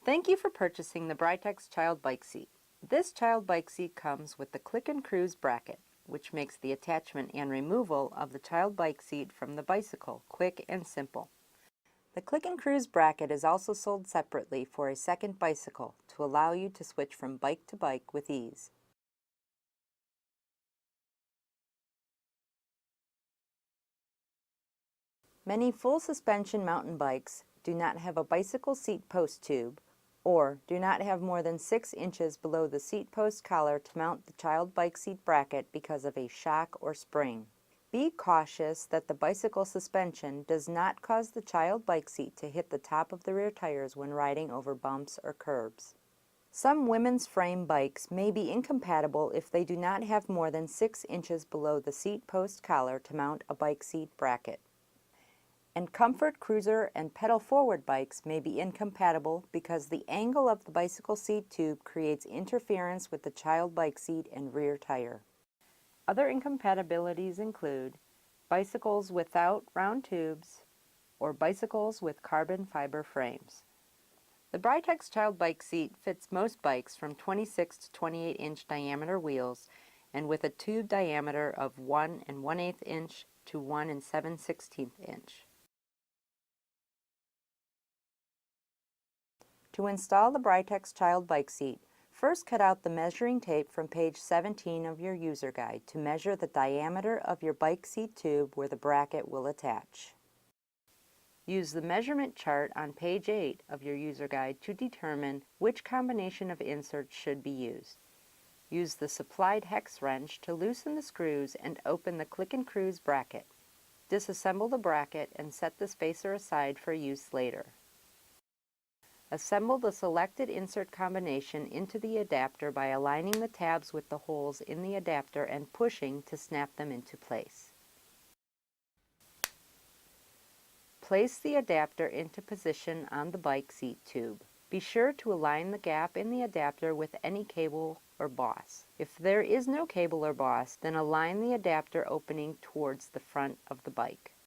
Thank you for purchasing the Britax child bike seat. This child bike seat comes with the click and cruise bracket, which makes the attachment and removal of the child bike seat from the bicycle quick and simple. The click and cruise bracket is also sold separately for a second bicycle to allow you to switch from bike to bike with ease. Many full suspension mountain bikes do not have a bicycle seat post tube or do not have more than 6 inches below the seat post collar to mount the child bike seat bracket because of a shock or spring. Be cautious that the bicycle suspension does not cause the child bike seat to hit the top of the rear tires when riding over bumps or curbs. Some women's frame bikes may be incompatible if they do not have more than 6 inches below the seat post collar to mount a bike seat bracket. And comfort cruiser and pedal forward bikes may be incompatible because the angle of the bicycle seat tube creates interference with the child bike seat and rear tire. Other incompatibilities include bicycles without round tubes or bicycles with carbon fiber frames. The Britax child bike seat fits most bikes from 26 to 28 inch diameter wheels and with a tube diameter of 1 1/8 inch to 1 7/16 inch. To install the Britax child bike seat, first cut out the measuring tape from page 17 of your user guide to measure the diameter of your bike seat tube where the bracket will attach. Use the measurement chart on page 8 of your user guide to determine which combination of inserts should be used. Use the supplied hex wrench to loosen the screws and open the click and cruise bracket. Disassemble the bracket and set the spacer aside for use later. Assemble the selected insert combination into the adapter by aligning the tabs with the holes in the adapter and pushing to snap them into place. Place the adapter into position on the bike seat tube. Be sure to align the gap in the adapter with any cable or boss. If there is no cable or boss, then align the adapter opening towards the front of the bike.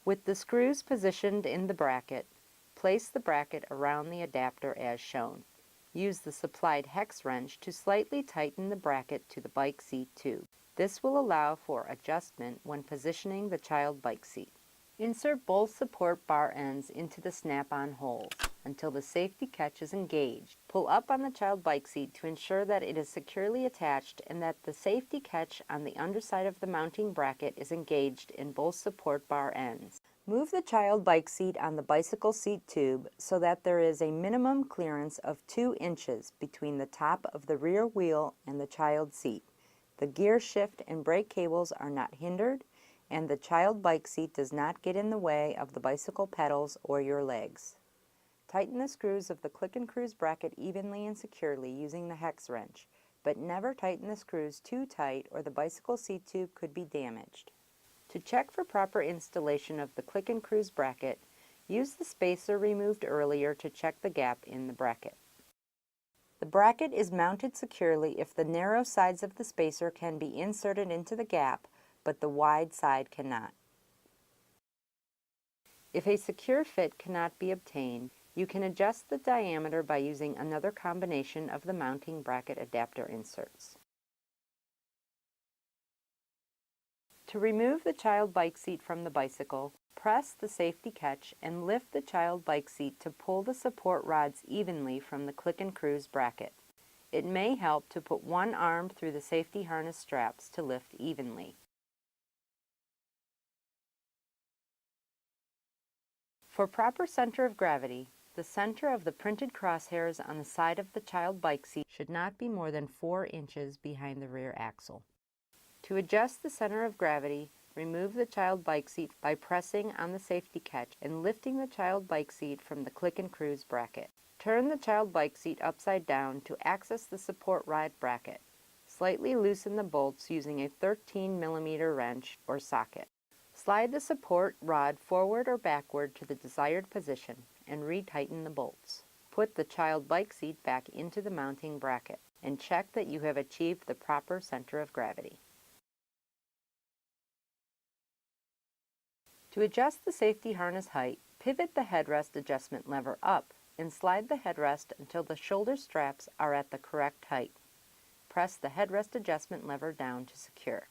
With the screws positioned in the bracket, place the bracket around the adapter as shown. Use the supplied hex wrench to slightly tighten the bracket to the bike seat tube. This will allow for adjustment when positioning the child bike seat. Insert both support bar ends into the snap-on holes until the safety catch is engaged. Pull up on the child bike seat to ensure that it is securely attached and that the safety catch on the underside of the mounting bracket is engaged in both support bar ends. Move the child bike seat on the bicycle seat tube so that there is a minimum clearance of 2 inches between the top of the rear wheel and the child seat. The gear shift and brake cables are not hindered, and the child bike seat does not get in the way of the bicycle pedals or your legs. Tighten the screws of the click and cruise bracket evenly and securely using the hex wrench, but never tighten the screws too tight or the bicycle seat tube could be damaged. To check for proper installation of the click and cruise bracket, use the spacer removed earlier to check the gap in the bracket. The bracket is mounted securely if the narrow sides of the spacer can be inserted into the gap, but the wide side cannot. If a secure fit cannot be obtained, you can adjust the diameter by using another combination of the mounting bracket adapter inserts. To remove the child bike seat from the bicycle, press the safety catch and lift the child bike seat to pull the support rods evenly from the click and cruise bracket. It may help to put one arm through the safety harness straps to lift evenly. For proper center of gravity, the center of the printed crosshairs on the side of the child bike seat should not be more than 4 inches behind the rear axle. To adjust the center of gravity, remove the child bike seat by pressing on the safety catch and lifting the child bike seat from the click and cruise bracket. Turn the child bike seat upside down to access the support rod bracket. Slightly loosen the bolts using a 13mm wrench or socket. Slide the support rod forward or backward to the desired position and retighten the bolts. Put the child bike seat back into the mounting bracket and check that you have achieved the proper center of gravity. To adjust the safety harness height, pivot the headrest adjustment lever up and slide the headrest until the shoulder straps are at the correct height. Press the headrest adjustment lever down to secure.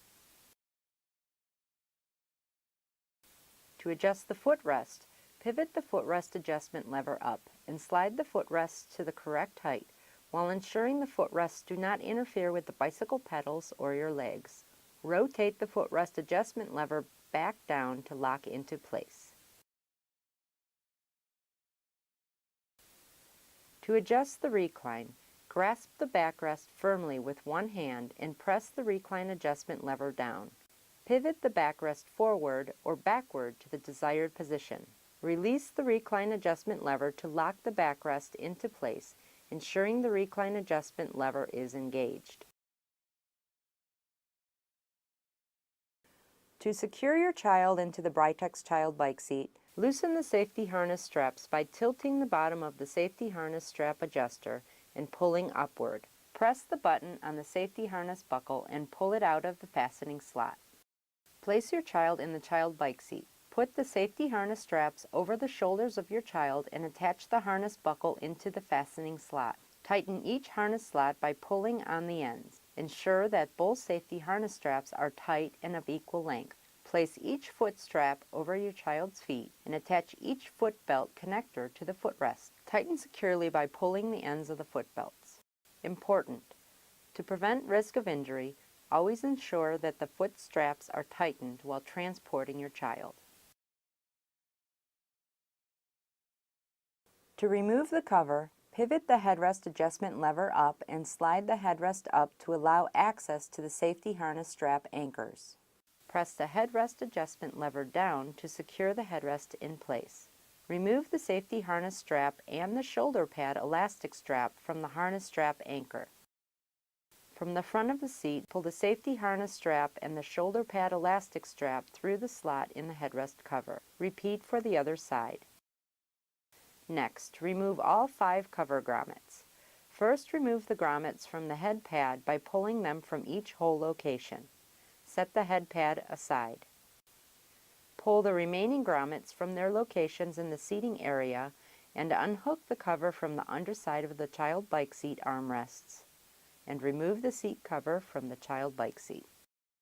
To adjust the footrest, pivot the footrest adjustment lever up and slide the footrest to the correct height while ensuring the footrests do not interfere with the bicycle pedals or your legs. Rotate the footrest adjustment lever back down to lock into place. To adjust the recline, grasp the backrest firmly with one hand and press the recline adjustment lever down. Pivot the backrest forward or backward to the desired position. Release the recline adjustment lever to lock the backrest into place, ensuring the recline adjustment lever is engaged. To secure your child into the Britax child bike seat, loosen the safety harness straps by tilting the bottom of the safety harness strap adjuster and pulling upward. Press the button on the safety harness buckle and pull it out of the fastening slot. Place your child in the child bike seat. Put the safety harness straps over the shoulders of your child and attach the harness buckle into the fastening slot. Tighten each harness slot by pulling on the ends. Ensure that both safety harness straps are tight and of equal length. Place each foot strap over your child's feet and attach each foot belt connector to the footrest. Tighten securely by pulling the ends of the foot belts. Important: to prevent risk of injury, always ensure that the foot straps are tightened while transporting your child. To remove the cover, pivot the headrest adjustment lever up and slide the headrest up to allow access to the safety harness strap anchors. Press the headrest adjustment lever down to secure the headrest in place. Remove the safety harness strap and the shoulder pad elastic strap from the harness strap anchor. From the front of the seat, pull the safety harness strap and the shoulder pad elastic strap through the slot in the headrest cover. Repeat for the other side. Next, remove all 5 cover grommets. First, remove the grommets from the head pad by pulling them from each hole location. Set the head pad aside. Pull the remaining grommets from their locations in the seating area and unhook the cover from the underside of the child bike seat armrests. And remove the seat cover from the child bike seat.